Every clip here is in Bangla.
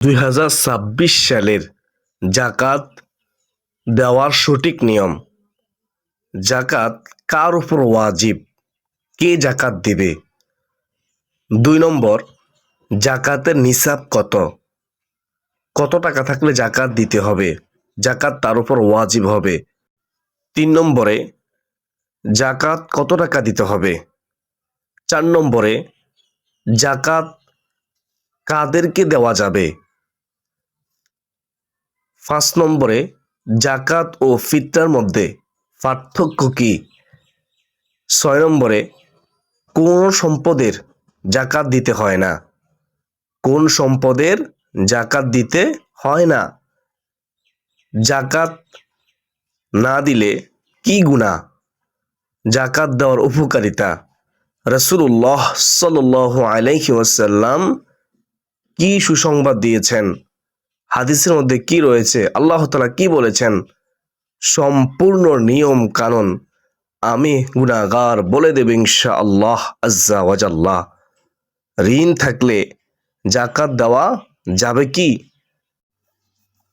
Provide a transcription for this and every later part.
2026 সালের জাকাত দেওয়ার সঠিক নিয়ম। জাকাত কার উপর ওয়াজিব? কে জাকাত দিবে? 2 নম্বর, জাকাতের নিসাব কত? কত টাকা থাকলে জাকাত দিতে হবে? জাকাত তার উপর ওয়াজিব হবে। 3 নম্বরে, জাকাত কত টাকা দিতে হবে? 4 নম্বরে, জাকাত কাদেরকে দেওয়া যাবে? 5 নম্বরে, জাকাত ও ফিতরার মধ্যে পার্থক্য কি? 6 নম্বরে, কোন সম্পদের জাকাত দিতে হয় না? কোন সম্পদের জাকাত দিতে হয় না? জাকাত না দিলে কি গুনাহ? জাকাত দেওয়ার উপকারিতা। রাসূলুল্লাহ সাল্লাল্লাহু আলাইহি ওয়াসাল্লাম কি সুসংবাদ দিয়েছেন? হাদিসের মধ্যে কি রয়েছে? আল্লাহ তাআলা কি বলেছেন? সম্পূর্ণ নিয়ম কানুন আমি গুনাহগার বলে দেব ইনশাআল্লাহ আজ্জা ওয়া জাল্লা। ঋণ থাকলে জাকাত দেওয়া যাবে কি?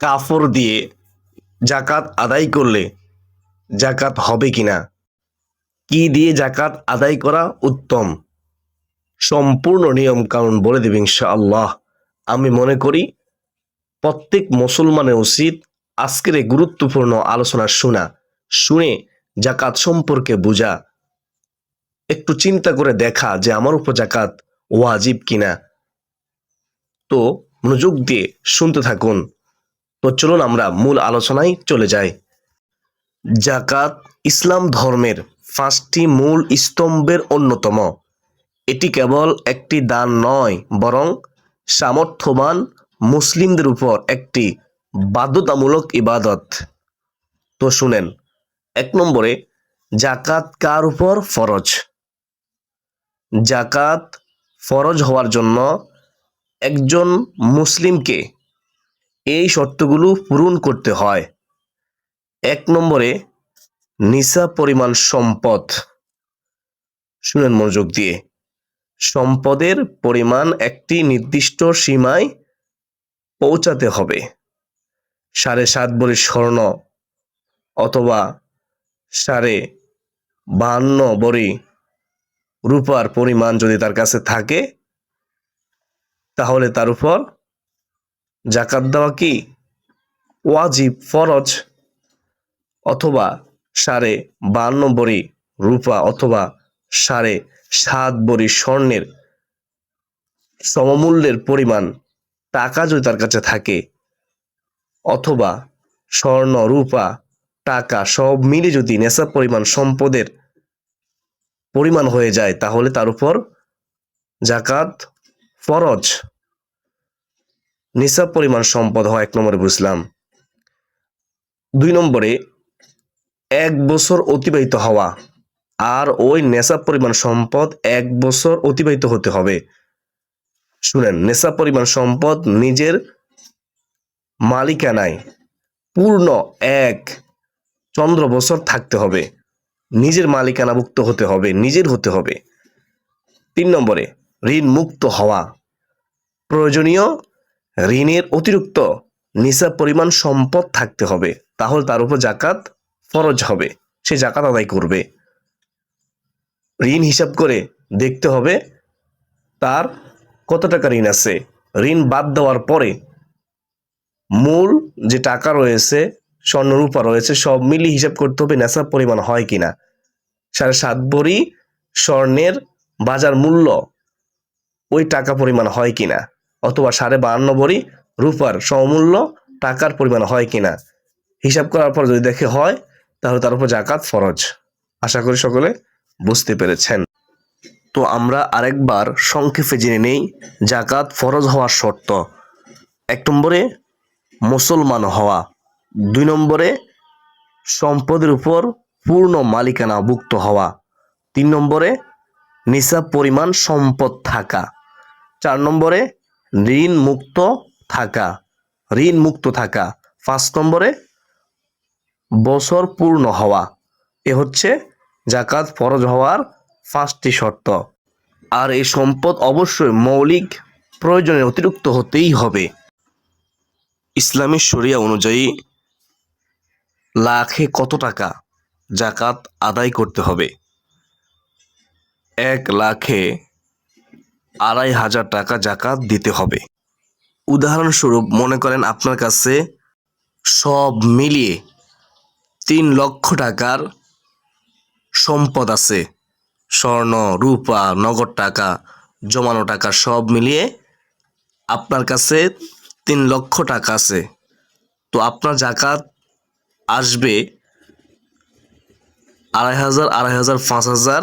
কাফর দিয়ে জাকাত আদায় করলে জাকাত হবে কিনা? কি দিয়ে জাকাত আদায় করা উত্তম? সম্পূর্ণ নিয়ম কানুন বলে দেব ইনশাআল্লাহ। আমি মনে করি প্রত্যেক মুসলমানের উচিত আজকের এই গুরুত্বপূর্ণ আলোচনা শুনে জাকাত সম্পর্কে বোঝা, একটু চিন্তা করে দেখা যে আমার উপর জাকাত ওয়াজিব কিনা। তো মনোযোগ দিয়ে শুনতে থাকুন। তো চলুন আমরা মূল আলোচনায় চলে যাই। জাকাত ইসলাম ধর্মের 5টি মূল স্তম্ভের অন্যতম। এটি কেবল একটি দান নয়, বরং সামর্থ্যবান মুসলিমদের উপর একটি বাধ্যতামূলক ইবাদত। তো শুনেন, 1 নম্বরে, জাকাত কার উপর ফরজ? জাকাত ফরজ হওয়ার জন্য একজন মুসলিমকে এই শর্তগুলো পূরণ করতে হয়। 1 নম্বরে, নিসাব পরিমাণ সম্পদ। শুনেন মনোযোগ দিয়ে, সম্পদের পরিমাণ একটি নির্দিষ্ট সীমায় পৌঁছাতে হবে। 7.5 ভরি স্বর্ণ অথবা 52 ভরি রূপার পরিমাণ যদি তার কাছে থাকে, তাহলে তার উপর জাকাত দেওয়া কি ওয়াজিব, ফরজ। অথবা 52 ভরি রূপা অথবা 7.5 ভরি স্বর্ণের সমমূল্যের পরিমাণ টাকা যদি তার কাছে থাকে, অথবা স্বর্ণ, রূপা, টাকা সব মিলে যদি নেশাব পরিমাণ সম্পদের পরিমাণ হয়ে যায়, তাহলে তার উপর জাকাত ফরজ। নিসাব পরিমাণ সম্পদ হয় 1 নম্বরে বুঝলাম। 2 নম্বরে, 1 বছর অতিবাহিত হওয়া, আর ওই নেশাব পরিমাণ সম্পদ 1 বছর অতিবাহিত হতে হবে। শুনেন, নেশাব পরিমাণ সম্পদ নিজের মালিকানায় পূর্ণ 1 চন্দ্র বছর থাকতে হবে, নিজের মালিকানাভুক্ত হতে হবে, নিজের হতে হবে। 3 নম্বরে, ঋণ মুক্ত হওয়া, প্রয়োজনীয় ঋণের অতিরিক্ত নিসাব পরিমাণ সম্পদ থাকতে হবে, তাহলে তার উপর জাকাত ফরজ হবে, সে জাকাত আদায় করবে। ঋণ হিসাব করে দেখতে হবে তার কত টাকা ঋণ আছে। ঋণ বাদ দেওয়ার পরে মূল যে টাকা রয়েছে, স্বর্ণ রূপা রয়েছে, সব মিলিয়ে হিসাব করতে হবে নেশাব পরিমাণ হয় কিনা। 7.5 ভরি স্বর্ণের বাজার মূল্য ওই টাকা পরিমাণ হয় কিনা, অথবা 52 ভরি রূপার সমমূল্য টাকার পরিমাণ হয় কিনা। হিসাব করার পর যদি দেখে হয়, তাহলে তার উপর জাকাত ফরজ। আশা করি সকলে বুঝতে পেরেছেন। তো আমরা আরেকবার সংক্ষেপে জেনে নেই জাকাত ফরজ হওয়ার শর্ত। 1 নম্বরে, মুসলমান হওয়া। 2 নম্বরে, সম্পদের উপর পূর্ণ মালিকানাভুক্ত হওয়া। 3 নম্বরে, নিসাব পরিমাণ সম্পদ থাকা। 4 নম্বরে, ঋণ মুক্ত থাকা। 5 নম্বরে, বছর পূর্ণ হওয়া। এ হচ্ছে জাকাত ফরজ হওয়ার 5টি শর্ত। আর এই সম্পদ অবশ্যই মৌলিক প্রয়োজনের অতিরিক্ত হতেই হবে। ইসলামী শরিয়া অনুযায়ী লাখে কত টাকা জাকাত আদায় করতে হবে? 1,00,000-এ 2,500 টাকা জাকাত দিতে হবে। উদাহরণস্বরূপ মনে করেন আপনার কাছে সব মিলিয়ে 3 লক্ষ টাকার সম্পদ আছে। স্বর্ণ, রূপা, নগদ টাকা, জমানো টাকা সব মিলিয়ে আপনার কাছে 3 লক্ষ টাকা আছে। তো আপনার জাকাত আসবে 2,500, 2,500, 5,000,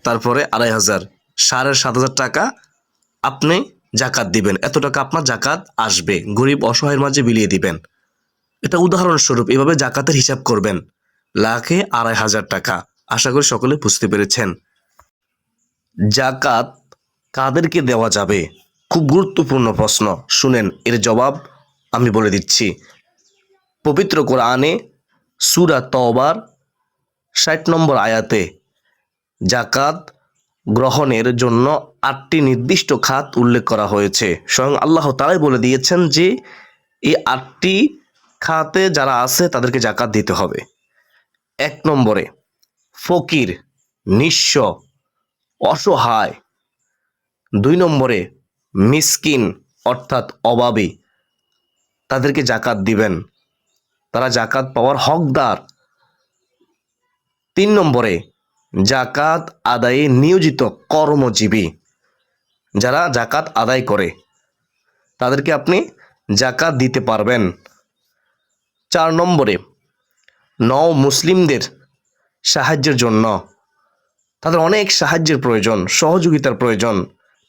তারপরে 2,500, 7,500 টাকা আপনি জাকাত দিবেন। এত টাকা আপনার জাকাত আসবে, গরিব অসহায়ের মাঝে বিলিয়ে দিবেন। এটা উদাহরণস্বরূপ, এভাবে জাকাতের হিসাব করবেন। লাখে 2,500 টাকা। আশা করি সকলে বুঝতে পেরেছেন। জাকাত কাদেরকে দেওয়া যাবে? খুব গুরুত্বপূর্ণ প্রশ্ন। শুনেন, এর জবাব আমি বলে দিচ্ছি। পবিত্র কোরআনে সূরা তওবার 60 নম্বর আয়াতে জাকাত গ্রহণের জন্য 8টি নির্দিষ্ট খাত উল্লেখ করা হয়েছে। স্বয়ং আল্লাহ তাআলাই বলে দিয়েছেন যে এই 8টি খাতে যারা আছে তাদেরকে জাকাত দিতে হবে। 1 নম্বরে ফকির, নিঃস্ব, অসহায়। 2 নম্বরে মিসকিন অর্থাৎ অভাবী, তাদেরকে জাকাত দিবেন, তারা জাকাত পাওয়ার হকদার। 3 নম্বরে জাকাত আদায়ে নিয়োজিত কর্মজীবী, যারা জাকাত আদায় করে তাদেরকে আপনি জাকাত দিতে পারবেন। 4 নম্বরে মুসলিমদের সাহায্যের জন্য, তাদের অনেক সাহায্যের প্রয়োজন, সহযোগিতার প্রয়োজন,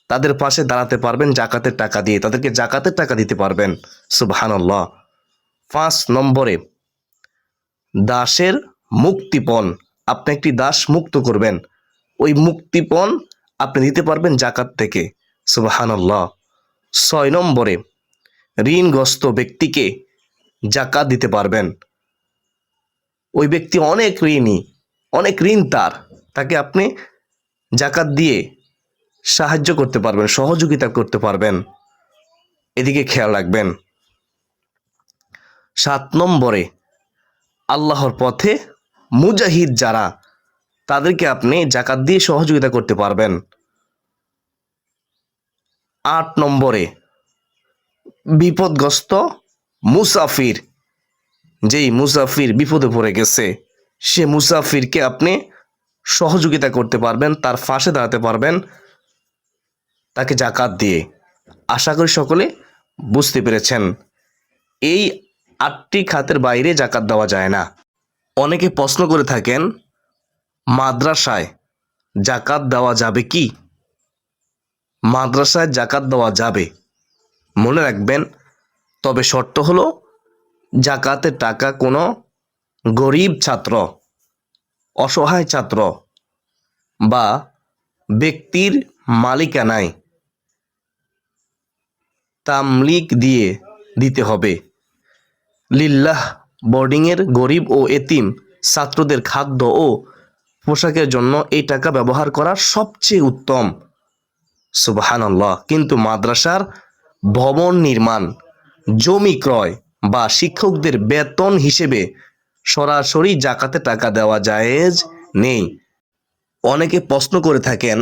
তাদের পাশে দাঁড়াতে পারবেন জাকাতের টাকা দিয়ে, তাদেরকে জাকাতের টাকা দিতে পারবেন। সুবহানাল্লাহ। 5 নম্বরে দাসের মুক্তিপণ, আপনি একটি দাস মুক্ত করবেন, ওই মুক্তিপণ আপনি দিতে পারবেন জাকাত থেকে। সুবহানাল্লাহ। 6 নম্বরে ঋণগ্রস্ত ব্যক্তিকে জাকাত দিতে পারবেন। ওই ব্যক্তি অনেক ঋণী, অনেক ঋণ তাকে আপনি জাকাত দিয়ে সাহায্য করতে পারবেন, সহযোগিতা করতে পারবেন। এদিকে খেয়াল রাখবেন। 7 নম্বরে আল্লাহর পথে মুজাহিদ যারা, তাদেরকে আপনি জাকাত দিয়ে সহযোগিতা করতে পারবেন। 8 নম্বরে বিপদগ্রস্ত মুসাফির, যেই মুসাফির বিপদে পড়ে গেছে, সে মুসাফিরকে আপনি সহযোগিতা করতে পারবেন, তার পাশে দাঁড়াতে পারবেন তাকে জাকাত দিয়ে। আশা করি সকলে বুঝতে পেরেছেন। এই 8টি খাতের বাইরে জাকাত দেওয়া যায় না। অনেকে প্রশ্ন করে থাকেন, মাদ্রাসায় জাকাত দেওয়া যাবে কি? মাদ্রাসায় জাকাত দেওয়া যাবে, মনে রাখবেন। তবে শর্ত হলো জাকাতের টাকা কোনো গরিব ছাত্র, অসহায় ছাত্র বা ব্যক্তির মালিকানায় তামলিক দিয়ে দিতে হবে। লিল্লাহ বোর্ডিংয়ের গরিব ও এতিম ছাত্রদের খাদ্য ও পোশাকের জন্য এই টাকা ব্যবহার করা সবচেয়ে উত্তম। সুবহানাল্লাহ। কিন্তু মাদ্রাসার ভবন নির্মাণ, জমি ক্রয় বা শিক্ষকদের বেতন হিসেবে সরাসরি জাকাতে টাকা দেওয়া জায়েজ নেই। অনেকে প্রশ্ন করে থাকেন,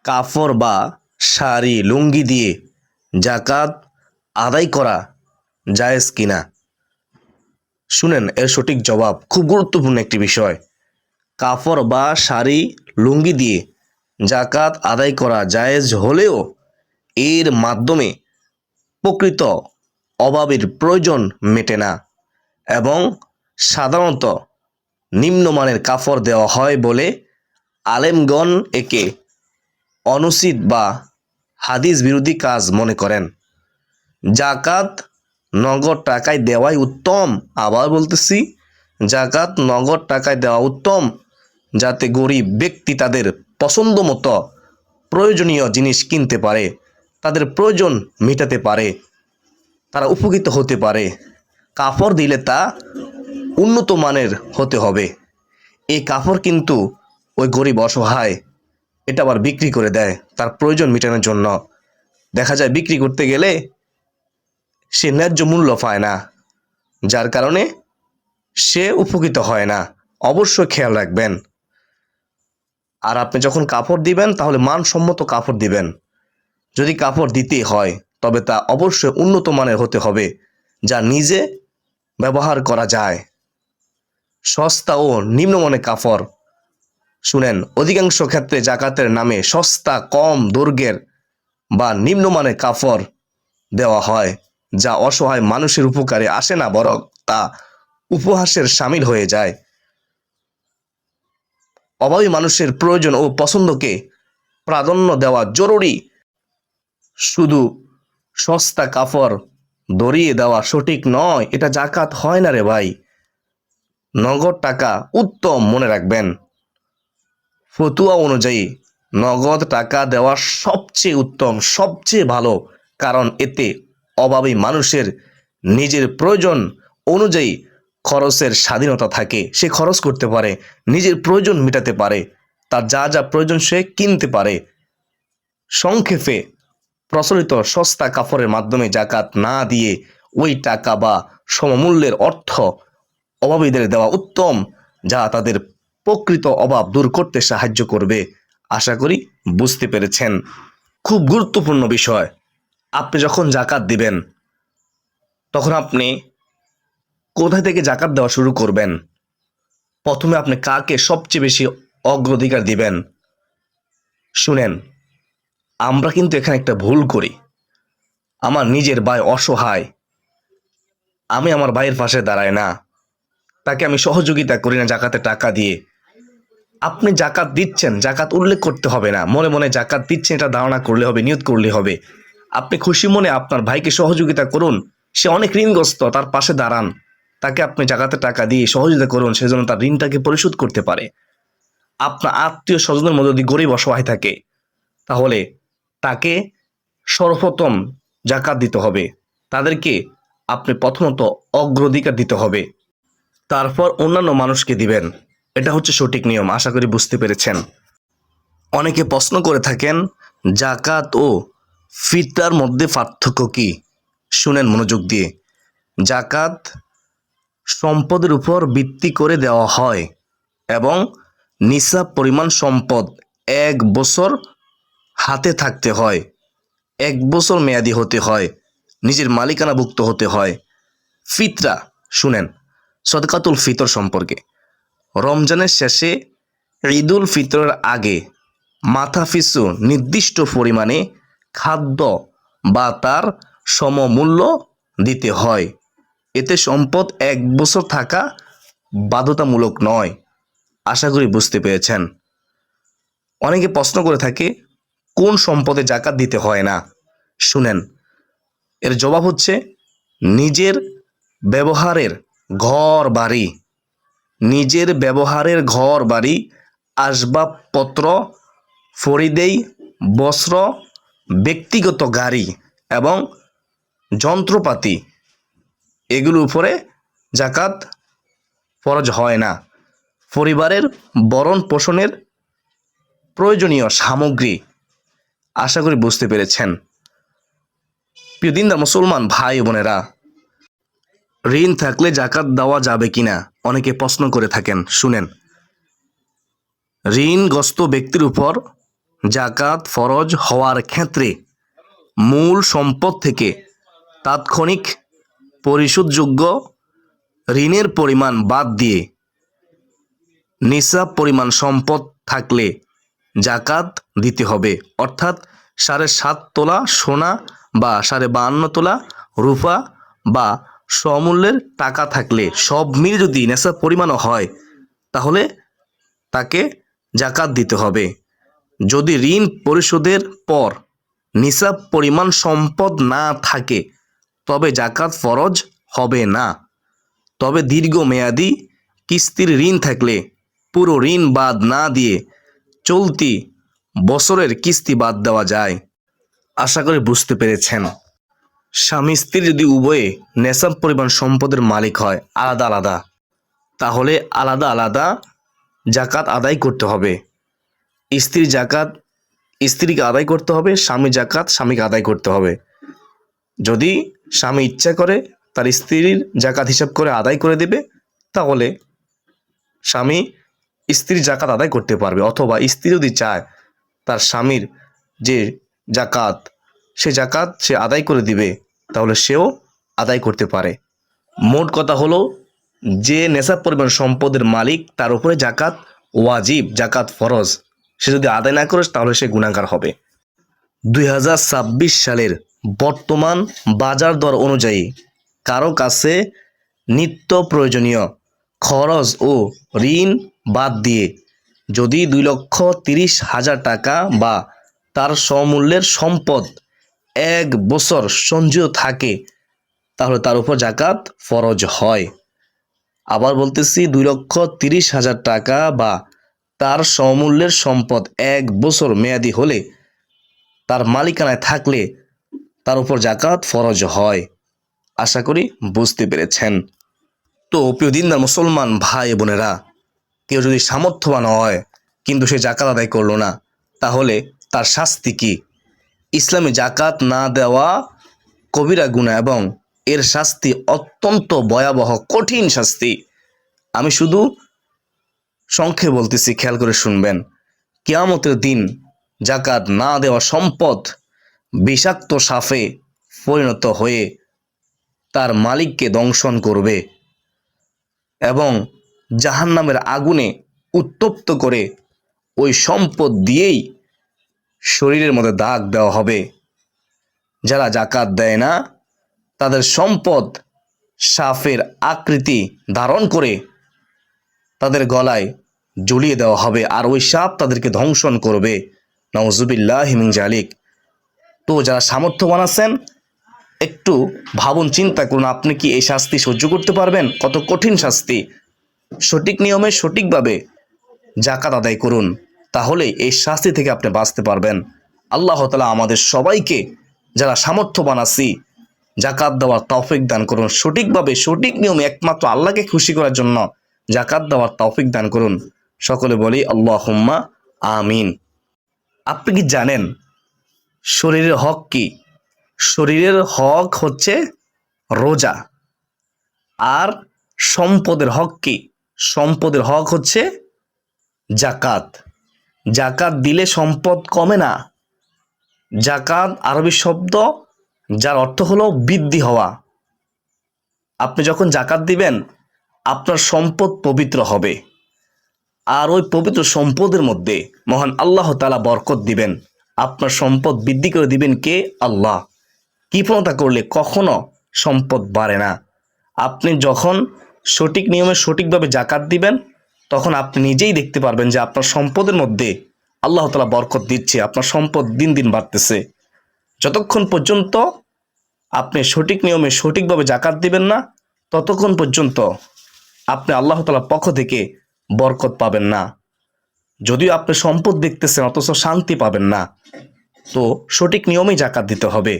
কাপড় বা শাড়ি, লুঙ্গি দিয়ে জাকাত আদায় করা জায়েজ কিনা? শুনেন, এর সঠিক জবাব খুব গুরুত্বপূর্ণ একটি বিষয়। কাপড় বা শাড়ি, লুঙ্গি দিয়ে জাকাত আদায় করা জায়েজ হলেও এর মাধ্যমে প্রকৃত অভাবের প্রয়োজন মেটে না এবং সাধারণত নিম্নমানের কাপড় দেওয়া হয় বলে আলেমগণ একে অনুচিত বা হাদিস বিরোধী কাজ মনে করেন। জাকাত নগদ টাকায় দেওয়াই উত্তম। আবার বলতেছি, জাকাত নগদ টাকায় দেওয়া উত্তম, যাতে গরিব ব্যক্তি তাদের পছন্দ মতো প্রয়োজনীয় জিনিস কিনতে পারে, তাদের প্রয়োজন মেটাতে পারে, তারা উপকৃত হতে পারে। কাপড় দিলে তা উন্নত মানের হতে হবে। এই কাপড় কিন্তু ওই গরিব অসহায় এটা আবার বিক্রি করে দেয় তার প্রয়োজন মেটানোর জন্য। দেখা যায় বিক্রি করতে গেলে সে ন্যায্য মূল্য পায় না, যার কারণে সে উপকৃত হয় না। অবশ্যই খেয়াল রাখবেন। আর আপনি যখন কাপড় দিবেন তাহলে মানসম্মত কাপড় দিবেন। যদি কাপড় দিতেই হয় তবে তা অবশ্যই উন্নত মানের হতে হবে, যা নিজে ব্যবহার করা যায়। সস্তা ও নিম্নমানের কাপড়, শুনেন, অধিকাংশ ক্ষেত্রে জাকাতের নামে সস্তা, কম দৈর্ঘ্যের বা নিম্নমানের কাপড় দেওয়া হয়, যা অসহায় মানুষের উপকারে আসে না, বরং তা উপহাসের শামিল হয়ে যায়। অভাবী মানুষের প্রয়োজন ও পছন্দকে প্রাধান্য দেওয়া জরুরি। শুধু সস্তা কাপড় ধরিয়ে দেওয়া সঠিক নয়, এটা জাকাত হয় না রে ভাই। নগদ টাকা উত্তম, মনে রাখবেন। ফতুয়া অনুযায়ী নগদ টাকা দেওয়া সবচেয়ে উত্তম, সবচেয়ে ভালো, কারণ এতে অভাবী মানুষের নিজের প্রয়োজন অনুযায়ী খরচের স্বাধীনতা থাকে। সে খরচ করতে পারে, নিজের প্রয়োজন মেটাতে পারে, তার যা যা প্রয়োজন সে কিনতে পারে। সংক্ষেপে, প্রচলিত সস্তা কাপড়ের মাধ্যমে জাকাত না দিয়ে ওই টাকা বা সমমূল্যের অর্থ অভাবীদের দেওয়া উত্তম, যা তাদের প্রকৃত অভাব দূর করতে সাহায্য করবে। আশা করি বুঝতে পেরেছেন। খুব গুরুত্বপূর্ণ বিষয়, আপনি যখন জাকাত দিবেন তখন আপনি কোথা থেকে জাকাত দেওয়া শুরু করবেন? প্রথমে আপনি কাকে সবচেয়ে বেশি অগ্রাধিকার দিবেন? শুনেন, আমরা কিন্তু এখানে একটা ভুল করি। আমার নিজের ভাই অসহায়, আমি আমার ভাইয়ের পাশে দাঁড়াই না, তাকে আমি সহযোগিতা করি না জাকাতের টাকা দিয়ে। আপনি জাকাত দিচ্ছেন, জাকাত উল্লেখ করতে হবে না, মনে মনে জাকাত দিচ্ছেন এটা ধারণা করলে হবে, নিয়ত করলে হবে। আপনি খুশি মনে আপনার ভাইকে সহযোগিতা করুন। সে অনেক ঋণগ্রস্ত, তার পাশে দাঁড়ান, তাকে আপনি জাকাতের টাকা দিয়ে সহযোগিতা করুন, সেজন্য তার ঋণটাকে পরিশোধ করতে পারে। আপনার আত্মীয় স্বজনের মধ্যে যদি গরিব অসহায় থাকে, তাহলে তাকে সর্বপ্রথম জাকাত দিতে হবে। তাদেরকে আপনি প্রথমত অগ্রাধিকার দিতে হবে, তারপর অন্যান্য মানুষকে দিবেন। এটা হচ্ছে সঠিক নিয়ম। আশা করি বুঝতে পেরেছেন। অনেকে প্রশ্ন করে থাকেন, জাকাত ও ফিতরার মধ্যে পার্থক্য কি? শুনেন মনোযোগ দিয়ে। জাকাত সম্পদের উপর ভিত্তি করে দেওয়া হয় এবং নিসাব পরিমাণ সম্পদ 1 বছর হাতে থাকতে হয়, 1 বছর মেয়াদি হতে হয়, নিজের মালিকানাভুক্ত হতে হয়। ফিতরা, শুনেন, সদকাতুল ফিতর সম্পর্কে। রমজানের শেষে ঈদুল ফিতরের আগে মাথাপিছু নির্দিষ্ট পরিমাণে খাদ্য বা তার সমমূল্য দিতে হয়। এতে সম্পদ 1 বছর থাকা বাধ্যতামূলক নয়। আশা করি বুঝতে পেরেছেন। অনেকে প্রশ্ন করে থাকে, কোন সম্পদে জাকাত দিতে হয় না? শুনেন, এর জবাব হচ্ছে নিজের ব্যবহারের ঘর বাড়ি, নিজের ব্যবহারের ঘর বাড়ি, আসবাবপত্র, ফরিদেই বস্ত্র, ব্যক্তিগত গাড়ি এবং যন্ত্রপাতি, এগুলোর উপরে জাকাত ফরজ হয় না। পরিবারের ভরণ পোষণের প্রয়োজনীয় সামগ্রী। আশা করি বুঝতে পেরেছেন। প্রিয় দিনদার মুসলমান ভাই বোনেরা, ঋণ থাকলে জাকাত দেওয়া যাবে কিনা অনেকে প্রশ্ন করে থাকেন। শুনেন, ঋণগ্রস্ত ব্যক্তির উপর জাকাত ফরজ হওয়ার ক্ষেত্রে মূল সম্পদ থেকে তাৎক্ষণিক পরিশোধযোগ্য ঋণের পরিমাণ বাদ দিয়ে নিসাব পরিমাণ সম্পদ থাকলে জাকাত দিতে হবে। অর্থাৎ 7.5 তোলা সোনা বা 52.5 তোলা রূপা বা সমমূল্যের টাকা থাকলে, সব মিলে যদি নিসাব পরিমাণও হয়, তাহলে তাকে জাকাত দিতে হবে। যদি ঋণ পরিশোধের পর নিসাব পরিমাণ সম্পদ না থাকে তবে জাকাত ফরজ হবে না। তবে দীর্ঘমেয়াদী কিস্তির ঋণ থাকলে পুরো ঋণ বাদ না দিয়ে চলতি বছরের কিস্তি বাদ দেওয়া যায়। আশা করি বুঝতে পেরেছেন। স্বামী স্ত্রী যদি উভয়ে নেশাব পরিমাণ সম্পদের মালিক হয় আলাদা আলাদা, তাহলে আলাদা আলাদা জাকাত আদায় করতে হবে। স্ত্রী জাকাত স্ত্রীকে আদায় করতে হবে, স্বামী জাকাত স্বামীকে আদায় করতে হবে। যদি স্বামী ইচ্ছা করে তার স্ত্রীর জাকাত হিসাব করে আদায় করে দেবে, তাহলে স্বামী স্ত্রীর জাকাত আদায় করতে পারবে। অথবা স্ত্রী যদি চায় তার স্বামীর যে জাকাত, সে জাকাত সে আদায় করে দিবে, তাহলে সেও আদায় করতে পারে। মোট কথা হলো, যে নেশাব পরিমাণ সম্পদের মালিক তার উপরে জাকাত ওয়াজিব, জাকাত ফরজ। সে যদি আদায় না করে তাহলে সে গুনাহগার হবে। 2026 সালের বর্তমান বাজার দর অনুযায়ী কারো কাছে নিত্য প্রয়োজনীয় খরচ ও ঋণ বাদ দিয়ে যদি 2,30,000 টাকা বা তার সমমূল্যের সম্পদ 1 বছর সঞ্চয় থাকে, তাহলে তার উপর জাকাত ফরজ হয়। আবার বলতেছি, 2,30,000 টাকা বা তার সমমূল্যের সম্পদ 1 বছর মেয়াদি হলে, তার মালিকানায় থাকলে তার উপর জাকাত ফরজ হয়। আশা করি বুঝতে পেরেছেন। তো প্রিয় দিনদার মুসলমান ভাই বোনেরা, কেউ যদি সামর্থ্যবান হয় কিন্তু সে জাকাত আদায় করলো না, তাহলে তার শাস্তি কি? ইসলামে জাকাত না দেওয়া কবিরা গুনাহ এবং এর শাস্তি অত্যন্ত ভয়াবহ, কঠিন শাস্তি। আমি শুধু সংক্ষেপে বলতেছি, খেয়াল করে শুনবেন। কিয়ামতের দিন জাকাত না দেওয়া সম্পদ বিষাক্ত সাপে পরিণত হয়ে তার মালিককে দংশন করবে এবং জাহান্নামের আগুনে উত্তপ্ত করে ওই সম্পদ দিয়েই শরীরের মধ্যে দাগ দেওয়া হবে। যারা জাকাত দেয় না তাদের সম্পদ সাপের আকৃতি ধারণ করে তাদের গলায় ঝুলিয়ে দেওয়া হবে, আর ওই সাপ তাদেরকে ধ্বংসন করবে। নাউজুবিল্লাহি মিন জালিক। তো যারা সামর্থ্যবান আছেন, একটু ভাবুন, চিন্তা করুন, আপনি কি এই শাস্তি সহ্য করতে পারবেন? কত কঠিন শাস্তি। সঠিক নিয়মে সঠিকভাবে জাকাত আদায় করুন, তাহলে এই শাস্তি থেকে আপনি বাঁচতে পারবেন। আল্লাহ তাআলা আমাদের সবাইকে, যারা সামর্থ্যবান আছি, জাকাত দেওয়ার তৌফিক দান করুন। সঠিকভাবে সঠিক নিয়মে একমাত্র আল্লাহকে খুশি করার জন্য জাকাত দেওয়ার তৌফিক দান করুন। সকলে বলি আল্লাহুম্মা আমিন। আপনি কি জানেন শরীরের হক কি? শরীরের হক হচ্ছে রোজা। আর সম্পদের হক কি? সম্পদের হক হচ্ছে জাকাত। জাকাত দিলে সম্পদ কমে না। জাকাত আরবি শব্দ, যার অর্থ হলো বৃদ্ধি হওয়া। আপনি যখন জাকাত দিবেন, আপনার সম্পদ পবিত্র হবে, আর ওই পবিত্র সম্পদের মধ্যে মহান আল্লাহ তাআলা বরকত দিবেন। আপনার সম্পদ বৃদ্ধি করে দিবেন কে? আল্লাহ। কৃপণতা করলে কখনো সম্পদ বাড়ে না। আপনি যখন সঠিক নিয়মে সঠিকভাবে জাকাত দিবেন, তখন আপনি নিজেই দেখতে পারবেন যে আপনার সম্পদের মধ্যে আল্লাহ তাআলা বরকত দিচ্ছে, আপনার সম্পদ দিন দিন বাড়তেছে। যতক্ষণ পর্যন্ত আপনি সঠিক নিয়মে সঠিকভাবে জাকাত দিবেন না, ততক্ষণ পর্যন্ত আপনি আল্লাহ তাআলার পক্ষ থেকে বরকত পাবেন না। যদিও আপনি সম্পদ দেখতেছেন, অথচ শান্তি পাবেন না। তো সঠিক নিয়মেই জাকাত দিতে হবে।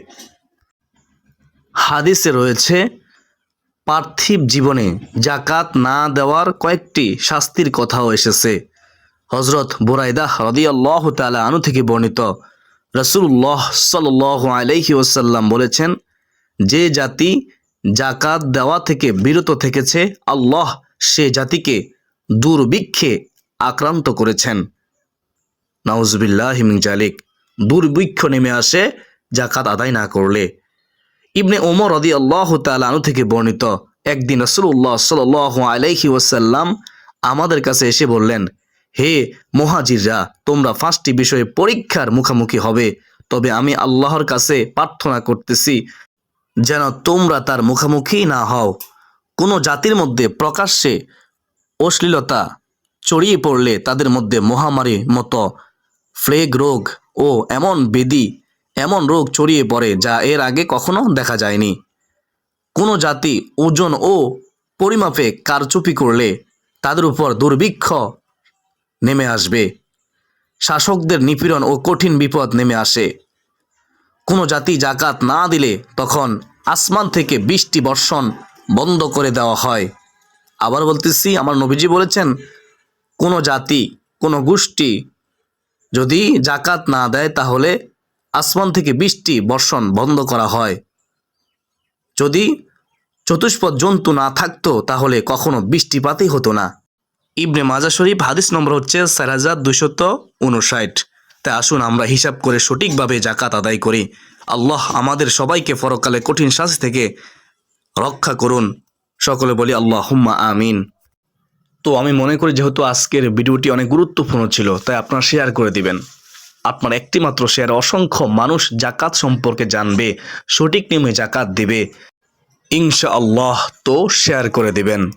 হাদিসে রয়েছে, পার্থিব জীবনে জাকাত না দেওয়ার কয়েকটি শাস্তির কথাও এসেছে। হযরত বুরাইদা রাদিয়াল্লাহু তাআলা আনহু থেকে বর্ণিত, রাসূলুল্লাহ সাল্লাল্লাহু আলাইহি ওয়াসাল্লাম বলেছেন, যে জাতি জাকাত দেওয়া থেকে বিরত থেকেছে, আল্লাহ সে জাতিকে দুর্ভিক্ষে আক্রান্ত করেছেন। নাউজুবিল্লাহি মিন জালিক। দুর্ভিক্ষ নেমে আসে জাকাত আদায় না করলে। ইবনে ওমর রাদিয়াল্লাহু তাআলা আনহু থেকে বর্ণিত, একদিন রাসূলুল্লাহ সাল্লাল্লাহু আলাইহি ওয়াসাল্লাম আমাদের কাছে এসে বললেন, হে মুহাজিররা, তোমরা 5টি বিষয়ে পরীক্ষার মুখোমুখি হবে, তবে আমি আল্লাহর কাছে প্রার্থনা করতেছি যেন তোমরা তার মুখোমুখি না হও। কোনো জাতির মধ্যে প্রকাশ্যে অশ্লীলতা ছড়িয়ে পড়লে তাদের মধ্যে মহামারীর মতো প্লেগ রোগ ও এমন রোগ ছড়িয়ে পড়ে যা এর আগে কখনো দেখা যায়নি। কোনো জাতি ওজন ও পরিমাপে কারচুপি করলে তাদের উপর দুর্ভিক্ষ নেমে আসবে। শাসকদের নিপীড়ন ও কঠিন বিপদ নেমে আসে। কোনো জাতি জাকাত না দিলে তখন আসমান থেকে বৃষ্টি বর্ষণ বন্ধ করে দেওয়া হয়। আবার বলতেছি, আমার নবীজি বলেছেন, কোনো জাতি, কোনো গোষ্ঠী যদি জাকাত না দেয়, তাহলে আসমান থেকে বৃষ্টি বর্ষণ বন্ধ করা হয়। যদি চতুষ্পদ জন্তু না থাকতো তাহলে কখনো বৃষ্টিপাতই হতো না। ইবনে মাজা শরীফ, হাদিস নম্বর হচ্ছে 4259। তাই আসুন আমরা হিসাব করে সঠিকভাবে জাকাত আদায় করি। আল্লাহ আমাদের সবাইকে পরকালে কঠিন শাস্তি থেকে রক্ষা করুন। সকলে বলি আল্লাহুম্মা আমিন। তো আমি মনে করি যেহেতু আজকের ভিডিওটি অনেক গুরুত্বপূর্ণ ছিল, তাই আপনারা শেয়ার করে দিবেন। আপনার একটি মাত্র শেয়ার অসংখ্য মানুষ জাকাত সম্পর্কে জানবে, সঠিক নিয়মে জাকাত দিবে ইনশাআল্লাহ। তো শেয়ার করে দিবেন।